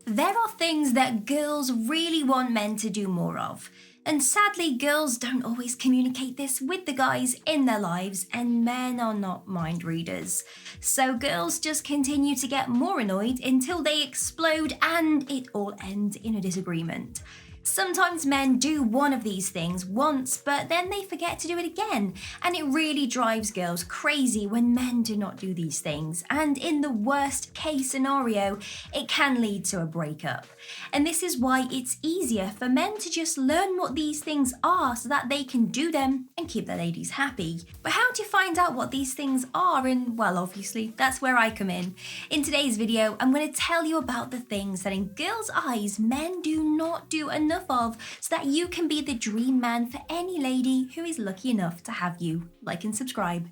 There are things that girls really want men to do more of. And sadly, girls don't always communicate this with the guys in their lives, and men are not mind readers. So girls just continue to get more annoyed until they explode and it all ends in a disagreement. Sometimes men do one of these things once, but then they forget to do it again, and it really drives girls crazy when men do not do these things, and in the worst case scenario, it can lead to a breakup. And this is why it's easier for men to just learn what these things are so that they can do them and keep their ladies happy. But how do you find out what these things are? And well, obviously, that's where I come in. In today's video, I'm going to tell you about the things that in girls' eyes, men do not do enough of so that you can be the dream man for any lady who is lucky enough to have you. Like and subscribe.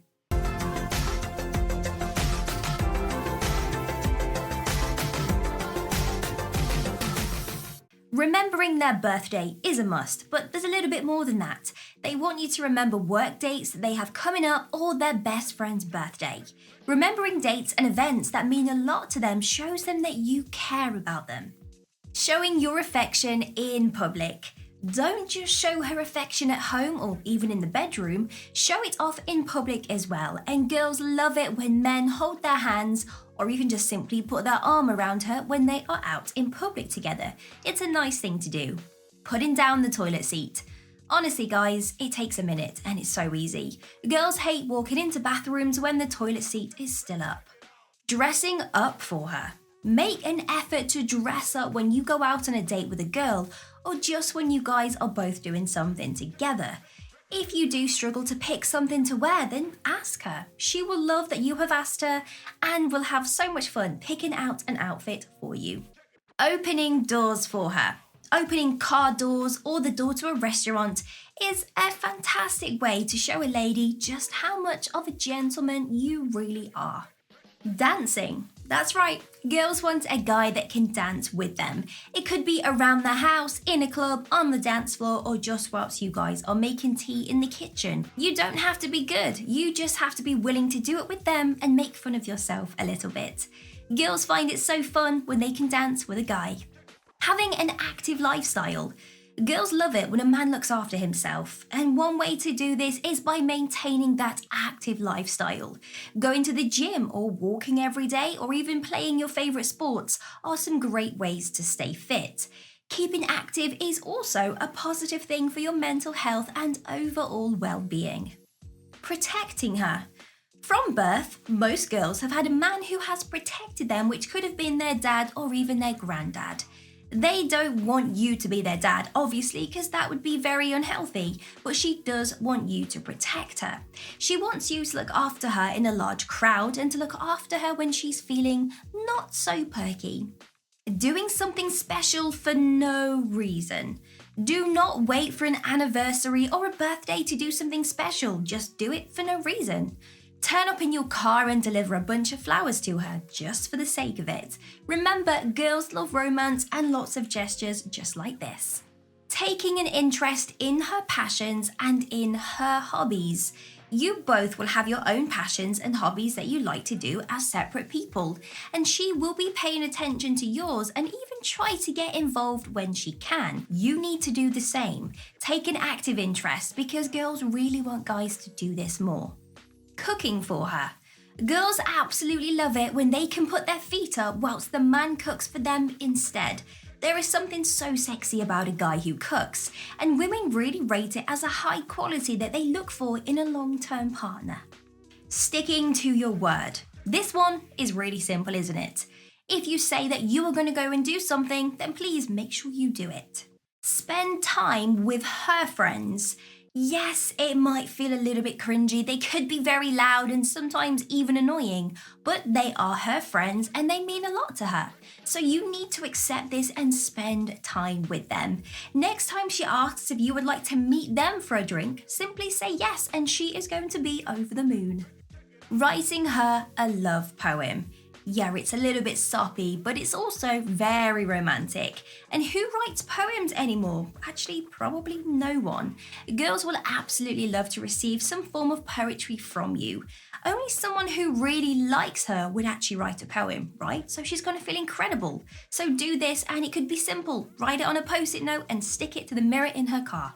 Remembering their birthday is a must, but there's a little bit more than that. They want you to remember work dates that they have coming up or their best friend's birthday. Remembering dates and events that mean a lot to them shows them that you care about them. Showing your affection in public. Don't just show her affection at home or even in the bedroom, show it off in public as well. And girls love it when men hold their hands or even just simply put their arm around her when they are out in public together. It's a nice thing to do. Putting down the toilet seat. Honestly guys, it takes a minute and it's so easy. Girls hate walking into bathrooms when the toilet seat is still up. Dressing up for her. Make an effort to dress up when you go out on a date with a girl or just when you guys are both doing something together. If you do struggle to pick something to wear, then ask her. She will love that you have asked her and will have so much fun picking out an outfit for you. Opening doors for her. Opening car doors or the door to a restaurant is a fantastic way to show a lady just how much of a gentleman you really are. Dancing. That's right, girls want a guy that can dance with them. It could be around the house, in a club, on the dance floor, or just whilst you guys are making tea in the kitchen. You don't have to be good, you just have to be willing to do it with them and make fun of yourself a little bit. Girls find it so fun when they can dance with a guy. Having an active lifestyle. Girls love it when a man looks after himself, and one way to do this is by maintaining that active lifestyle. Going to the gym or walking every day or even playing your favourite sports are some great ways to stay fit. Keeping active is also a positive thing for your mental health and overall well-being. Protecting her. From birth, most girls have had a man who has protected them, which could have been their dad or even their granddad. They don't want you to be their dad, obviously, because that would be very unhealthy, but she does want you to protect her. She wants you to look after her in a large crowd and to look after her when she's feeling not so perky. Doing something special for no reason. Do not wait for an anniversary or a birthday to do something special, just do it for no reason. Turn up in your car and deliver a bunch of flowers to her, just for the sake of it. Remember, girls love romance and lots of gestures just like this. Taking an interest in her passions and in her hobbies. You both will have your own passions and hobbies that you like to do as separate people, and she will be paying attention to yours and even try to get involved when she can. You need to do the same. Take an active interest because girls really want guys to do this more. Cooking for her. Girls absolutely love it when they can put their feet up whilst the man cooks for them instead. There is something so sexy about a guy who cooks, and women really rate it as a high quality that they look for in a long-term partner. Sticking to your word. This one is really simple, isn't it? If you say that you are going to go and do something, then please make sure you do it. Spend time with her friends. Yes, it might feel a little bit cringy. They could be very loud and sometimes even annoying, but they are her friends and they mean a lot to her. So you need to accept this and spend time with them. Next time she asks if you would like to meet them for a drink, simply say yes and she is going to be over the moon. Writing her a love poem. Yeah, it's a little bit soppy, but it's also very romantic. And who writes poems anymore? Actually, probably no one. Girls will absolutely love to receive some form of poetry from you. Only someone who really likes her would actually write a poem, right? So she's going to feel incredible. So do this, and it could be simple. Write it on a post-it note and stick it to the mirror in her car.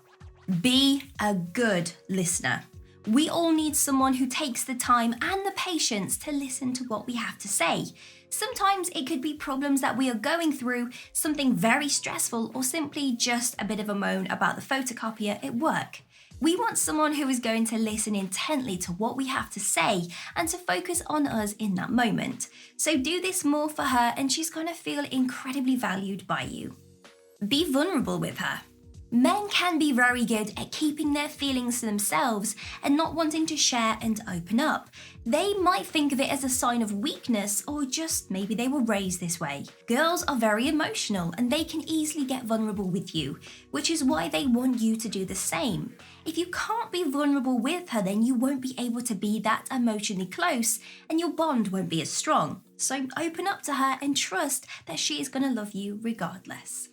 Be a good listener. We all need someone who takes the time and the patience to listen to what we have to say. Sometimes it could be problems that we are going through, something very stressful, or simply just a bit of a moan about the photocopier at work. We want someone who is going to listen intently to what we have to say and to focus on us in that moment. So do this more for her, and she's going to feel incredibly valued by you. Be vulnerable with her. Men can be very good at keeping their feelings to themselves and not wanting to share and open up. They might think of it as a sign of weakness, or just maybe they were raised this way. Girls are very emotional and they can easily get vulnerable with you, which is why they want you to do the same. If you can't be vulnerable with her, then you won't be able to be that emotionally close and your bond won't be as strong. So open up to her and trust that she is going to love you regardless.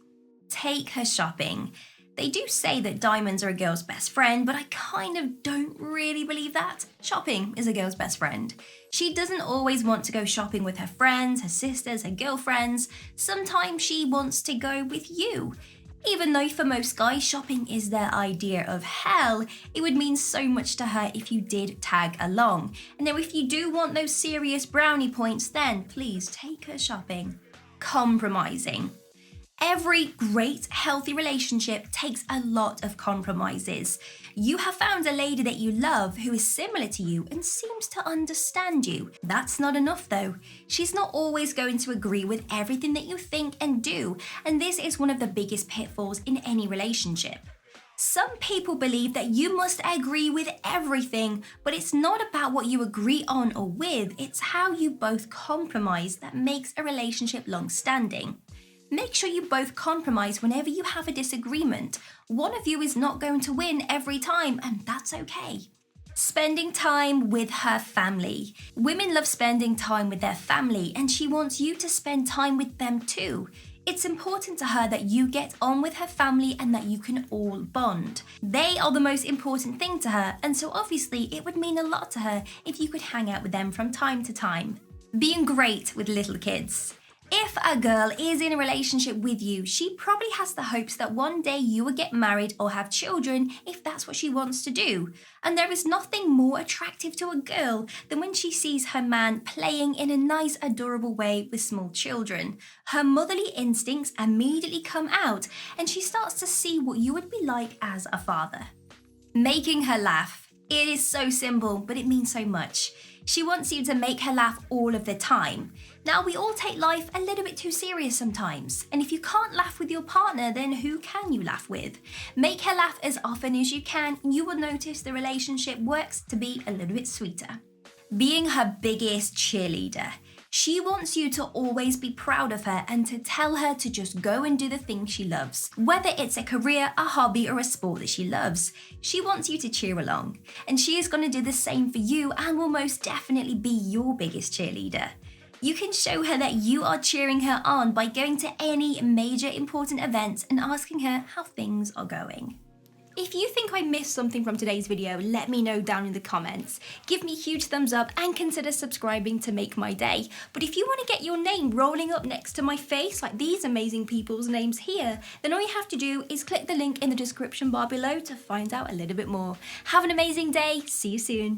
Take her shopping. They do say that diamonds are a girl's best friend, but I kind of don't really believe that. Shopping is a girl's best friend. She doesn't always want to go shopping with her friends, her sisters, her girlfriends. Sometimes she wants to go with you. Even though for most guys, shopping is their idea of hell, it would mean so much to her if you did tag along. And now if you do want those serious brownie points, then please take her shopping. Compromising. Every great, healthy relationship takes a lot of compromises. You have found a lady that you love who is similar to you and seems to understand you. That's not enough though. She's not always going to agree with everything that you think and do, and this is one of the biggest pitfalls in any relationship. Some people believe that you must agree with everything, but it's not about what you agree on or with, it's how you both compromise that makes a relationship long-standing. Make sure you both compromise whenever you have a disagreement. One of you is not going to win every time, and that's okay. Spending time with her family. Women love spending time with their family, and she wants you to spend time with them too. It's important to her that you get on with her family and that you can all bond. They are the most important thing to her, and so obviously it would mean a lot to her if you could hang out with them from time to time. Being great with little kids. If a girl is in a relationship with you, she probably has the hopes that one day you will get married or have children if that's what she wants to do. And there is nothing more attractive to a girl than when she sees her man playing in a nice, adorable way with small children. Her motherly instincts immediately come out and she starts to see what you would be like as a father. Making her laugh. It is so simple, but it means so much. She wants you to make her laugh all of the time. Now, we all take life a little bit too serious sometimes, and if you can't laugh with your partner, then who can you laugh with? Make her laugh as often as you can, and you will notice the relationship works to be a little bit sweeter. Being her biggest cheerleader. She wants you to always be proud of her and to tell her to just go and do the things she loves. Whether it's a career, a hobby, or a sport that she loves, she wants you to cheer along. And she is going to do the same for you and will most definitely be your biggest cheerleader. You can show her that you are cheering her on by going to any major important events and asking her how things are going. If you think I missed something from today's video, let me know down in the comments. Give me a huge thumbs up and consider subscribing to make my day. But if you want to get your name rolling up next to my face, like these amazing people's names here, then all you have to do is click the link in the description bar below to find out a little bit more. Have an amazing day. See you soon.